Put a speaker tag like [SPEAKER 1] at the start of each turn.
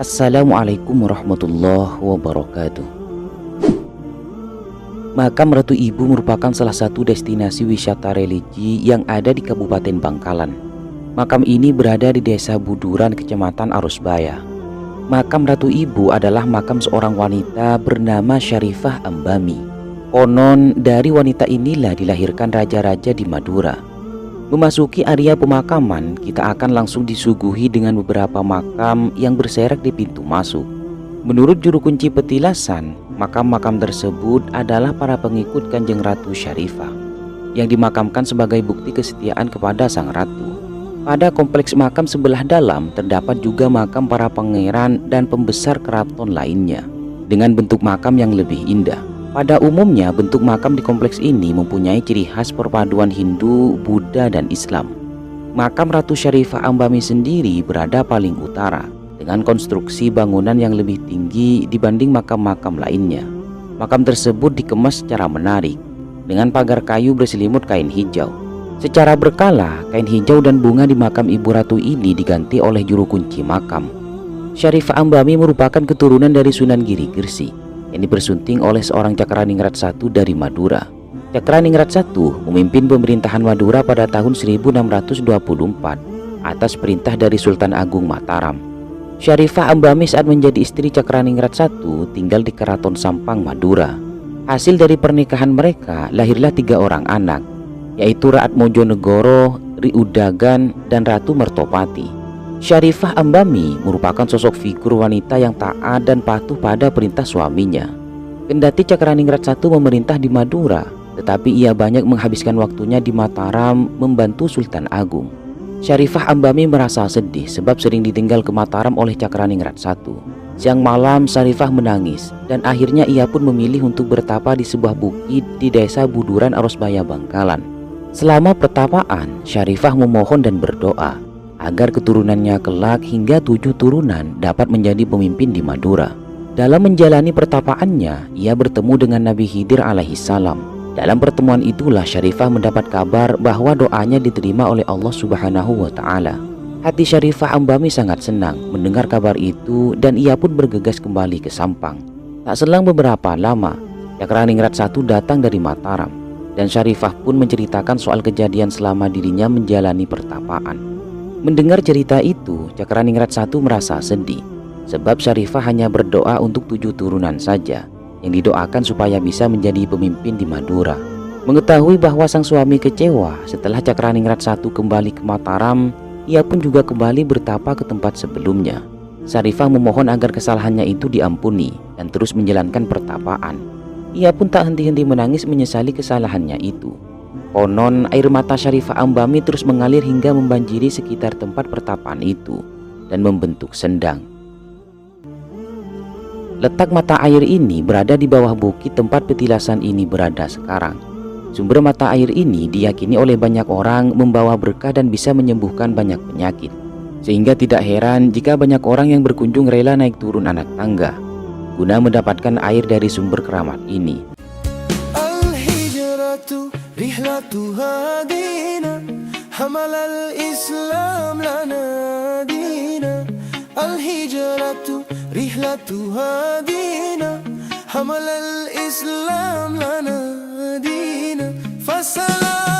[SPEAKER 1] Assalamualaikum warahmatullahi wabarakatuh. Makam Ratu Ibu merupakan salah satu destinasi wisata religi yang ada di Kabupaten Bangkalan. Makam ini berada di Desa Buduran, Kecamatan Arusbaya. Makam Ratu Ibu adalah makam seorang wanita bernama Syarifah Ambami. Konon dari wanita inilah dilahirkan raja-raja di Madura. Memasuki area pemakaman, kita akan langsung disuguhi dengan beberapa makam yang berserak di pintu masuk. Menurut juru kunci petilasan, makam-makam tersebut adalah para pengikut Kanjeng Ratu Syarifah yang dimakamkan sebagai bukti kesetiaan kepada sang ratu. Pada kompleks makam sebelah dalam terdapat juga makam para pangeran dan pembesar keraton lainnya dengan bentuk makam yang lebih indah. Pada umumnya bentuk makam di kompleks ini mempunyai ciri khas perpaduan Hindu, Buddha, dan Islam. Makam Ratu Syarifah Ambami sendiri berada paling utara dengan konstruksi bangunan yang lebih tinggi dibanding makam-makam lainnya. Makam tersebut dikemas secara menarik dengan pagar kayu berselimut kain hijau. Secara berkala, kain hijau dan bunga di makam Ibu Ratu ini diganti oleh juru kunci makam. Syarifah Ambami merupakan keturunan dari Sunan Giri Gresik yang dipersunting oleh seorang Cakraningrat I dari Madura. Cakraningrat I memimpin pemerintahan Madura pada tahun 1624 atas perintah dari Sultan Agung Mataram. Syarifah Ambami saat menjadi istri Cakraningrat I tinggal di Keraton Sampang, Madura. Hasil dari pernikahan mereka lahirlah 3 orang anak, yaitu Raat Mojonegoro, Ri Udagan, dan Ratu Mertopati. Syarifah Ambami merupakan sosok figur wanita yang taat dan patuh pada perintah suaminya. Kendati Cakraningrat I memerintah di Madura, tetapi ia banyak menghabiskan waktunya di Mataram membantu Sultan Agung. Syarifah Ambami merasa sedih sebab sering ditinggal ke Mataram oleh Cakraningrat I. Siang malam Syarifah menangis dan akhirnya ia pun memilih untuk bertapa di sebuah bukit di Desa Buduran, Arusbaya, Bangkalan. Selama pertapaan, Syarifah memohon dan berdoa agar keturunannya kelak hingga 7 turunan dapat menjadi pemimpin di Madura. Dalam menjalani pertapaannya, ia bertemu dengan Nabi Khidir alaihi salam. Dalam pertemuan itulah Syarifah mendapat kabar bahwa doanya diterima oleh Allah Subhanahu wa Ta'ala. Hati Syarifah Ambami sangat senang mendengar kabar itu dan ia pun bergegas kembali ke Sampang. Tak selang beberapa lama, Cakraningrat I datang dari Mataram dan Syarifah pun menceritakan soal kejadian selama dirinya menjalani pertapaan. Mendengar cerita itu, Cakraningrat I merasa sedih sebab Syarifah hanya berdoa untuk 7 turunan saja yang didoakan supaya bisa menjadi pemimpin di Madura. Mengetahui bahwa sang suami kecewa setelah Cakraningrat I kembali ke Mataram, ia pun juga kembali bertapa ke tempat sebelumnya. Syarifah memohon agar kesalahannya itu diampuni dan terus menjalankan pertapaan. Ia pun tak henti-henti menangis menyesali kesalahannya itu. Konon air mata Syarifah Ambami terus mengalir hingga membanjiri sekitar tempat pertapaan itu dan membentuk sendang. Letak mata air ini berada di bawah bukit tempat petilasan ini berada sekarang. Sumber mata air ini diyakini oleh banyak orang membawa berkah dan bisa menyembuhkan banyak penyakit. Sehingga tidak heran jika banyak orang yang berkunjung rela naik turun anak tangga guna mendapatkan air dari sumber keramat ini.
[SPEAKER 2] رحلة هادينا حمل الإسلام لنا دينا الهجرة رحلة هادينا حمل الإسلام لنا دينا فالسلام